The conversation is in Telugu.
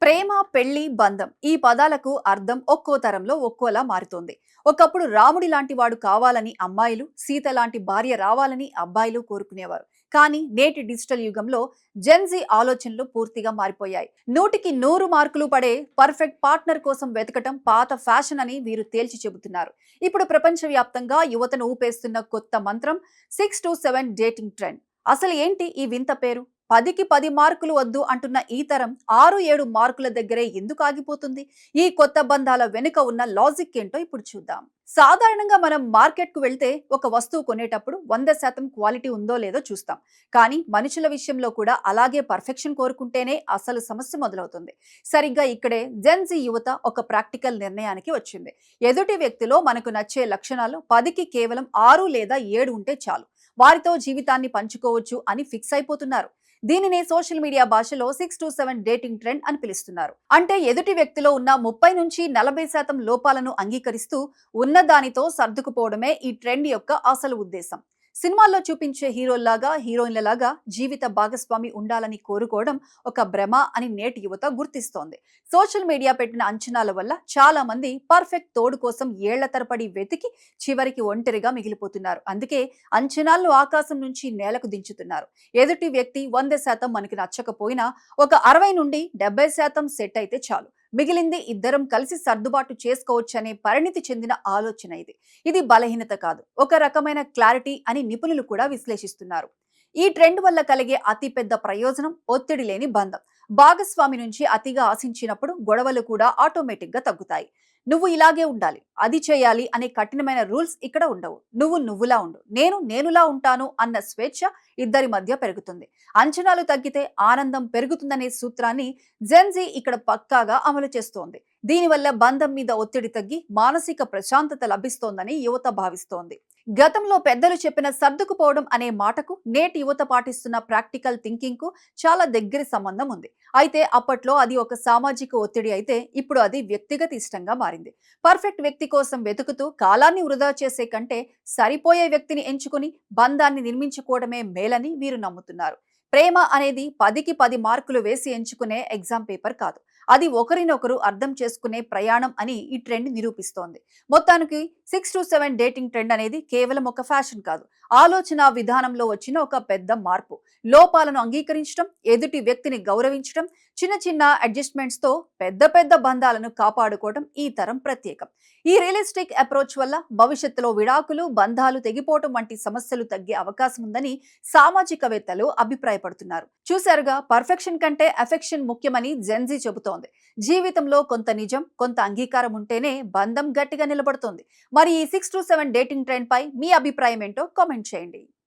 ప్రేమ, పెళ్లి, బంధం ఈ పదాలకు అర్థం ఒక్కో తరంలో ఒక్కోలా మారుతోంది. ఒకప్పుడు రాముడి లాంటి వాడు కావాలని అమ్మాయిలు, సీత లాంటి భార్య రావాలని అబ్బాయిలు కోరుకునేవారు. కానీ నేటి డిజిటల్ యుగంలో జెన్జీ ఆలోచనలు పూర్తిగా మారిపోయాయి. 100కి 100 మార్కులు పడే పర్ఫెక్ట్ పార్ట్నర్ కోసం వెతకటం పాత ఫ్యాషన్ అని వీరు తేల్చి చెబుతున్నారు. ఇప్పుడు ప్రపంచవ్యాప్తంగా యువతను ఊపేస్తున్న కొత్త మంత్రం 6-7 డేటింగ్ ట్రెండ్. అసలు ఏంటి ఈ వింత పేరు? 10కి 10 మార్కులు వద్దు అంటున్న ఈ తరం 6-7 మార్కుల దగ్గరే ఎందుకు ఆగిపోతుంది? ఈ కొత్త బంధాల వెనుక ఉన్న లాజిక్ ఏంటో ఇప్పుడు చూద్దాం. సాధారణంగా మనం మార్కెట్కు వెళ్తే ఒక వస్తువు కొనేటప్పుడు 100% క్వాలిటీ ఉందో లేదో చూస్తాం. కానీ మనుషుల విషయంలో కూడా అలాగే పర్ఫెక్షన్ కోరుకుంటేనే అసలు సమస్య మొదలవుతుంది. సరిగ్గా ఇక్కడే జెన్జీ యువత ఒక ప్రాక్టికల్ నిర్ణయానికి వచ్చింది. ఎదుటి వ్యక్తిలో మనకు నచ్చే లక్షణాలు 10కి కేవలం 6 లేదా 7 ఉంటే చాలు, వారితో జీవితాన్ని పంచుకోవచ్చు అని ఫిక్స్ అయిపోతున్నారు. దీనినే సోషల్ మీడియా భాషలో 6-7 డేటింగ్ ట్రెండ్ అని పిలుస్తున్నారు. అంటే ఎదుటి వ్యక్తిలో ఉన్న 30-40% లోపాలను అంగీకరిస్తూ ఉన్న దానితో సర్దుకుపోవడమే ఈ ట్రెండ్ యొక్క అసలు ఉద్దేశం. సినిమాల్లో చూపించే హీరోల్లాగా, హీరోయిన్లలాగా జీవిత భాగస్వామి ఉండాలని కోరుకోవడం ఒక భ్రమ అని నేటి యువత గుర్తిస్తోంది. సోషల్ మీడియా పెట్టిన అంచనాల వల్ల చాలా మంది పర్ఫెక్ట్ తోడు కోసం ఏళ్ల తరబడి వెతికి చివరికి ఒంటరిగా మిగిలిపోతున్నారు. అందుకే అంచనాలను ఆకాశం నుంచి నేలకు దించుతున్నారు. ఎదుటి వ్యక్తి 100% మనకి నచ్చకపోయినా ఒక 60-70% సెట్ అయితే చాలు, మిగిలింది ఇద్దరం కలిసి సర్దుబాటు చేసుకోవచ్చనే పరిణితి చెందిన ఆలోచన ఇది. ఇది బలహీనత కాదు, ఒక రకమైన క్లారిటీ అని నిపుణులు కూడా విశ్లేషిస్తున్నారు. ఈ ట్రెండ్ వల్ల కలిగే అతిపెద్ద ప్రయోజనం ఒత్తిడి లేని బంధం. భాగస్వామి నుంచి అతిగా ఆశించినప్పుడు గొడవలు కూడా ఆటోమేటిక్ గా తగ్గుతాయి. నువ్వు ఇలాగే ఉండాలి, అది చేయాలి అనే కఠినమైన రూల్స్ ఇక్కడ ఉండవు. నువ్వు నువ్వులా ఉండు, నేను నేనులా ఉంటాను అన్న స్వేచ్ఛ ఇద్దరి మధ్య పెరుగుతుంది. అంచనాలు తగ్గితే ఆనందం పెరుగుతుందనే సూత్రాన్ని జెన్జీ ఇక్కడ పక్కాగా అమలు చేస్తోంది. దీనివల్ల బంధం మీద ఒత్తిడి తగ్గి మానసిక ప్రశాంతత లభిస్తోందని యువత భావిస్తోంది. గతంలో పెద్దలు చెప్పిన సర్దుకుపోవడం అనే మాటకు నేటి యువత పాటిస్తున్న ప్రాక్టికల్ థింకింగ్ కు చాలా దగ్గరి సంబంధం ఉంది. అయితే అప్పట్లో అది ఒక సామాజిక ఒత్తిడి అయితే ఇప్పుడు అది వ్యక్తిగత ఇష్టంగా మారింది. పర్ఫెక్ట్ వ్యక్తి కోసం వెతుకుతూ కాలాన్ని వృధా చేసే కంటే సరిపోయే వ్యక్తిని ఎంచుకుని బంధాన్ని నిర్మించుకోవడమే మేలని వీరు నమ్ముతున్నారు. ప్రేమ అనేది 10కి 10 మార్కులు వేసి ఎంచుకునే ఎగ్జామ్ పేపర్ కాదు, అది ఒకరినొకరు అర్థం చేసుకునే ప్రయాణం అని ఈ ట్రెండ్ నిరూపిస్తోంది. మొత్తానికి 6-7 డేటింగ్ ట్రెండ్ అనేది కేవలం ఒక ఫ్యాషన్ కాదు, ఆలోచన విధానంలో వచ్చిన ఒక పెద్ద మార్పు. లోపాలను అంగీకరించడం, ఎదుటి వ్యక్తిని గౌరవించడం, చిన్న చిన్న అడ్జస్ట్మెంట్స్ తో పెద్ద పెద్ద బంధాలను కాపాడుకోవడం ఈ తరం ప్రత్యేకం. ఈ రియలిస్టిక్ అప్రోచ్ వల్ల భవిష్యత్తులో విడాకులు, బంధాలు తెగిపోవడం వంటి సమస్యలు తగ్గే అవకాశం ఉందని సామాజికవేత్తలు అభిప్రాయపడుతున్నారు. చూశారుగా, పర్ఫెక్షన్ కంటే అఫెక్షన్ ముఖ్యమని జెన్జీ చెబుతోంది. జీవితంలో కొంత నిజం, కొంత అంగీకారం ఉంటేనే బంధం గట్టిగా నిలబడుతుంది. మరి ఈ 6-7 డేటింగ్ ట్రెండ్ పై మీ అభిప్రాయం ఏంటో కామెంట్ చేయండి.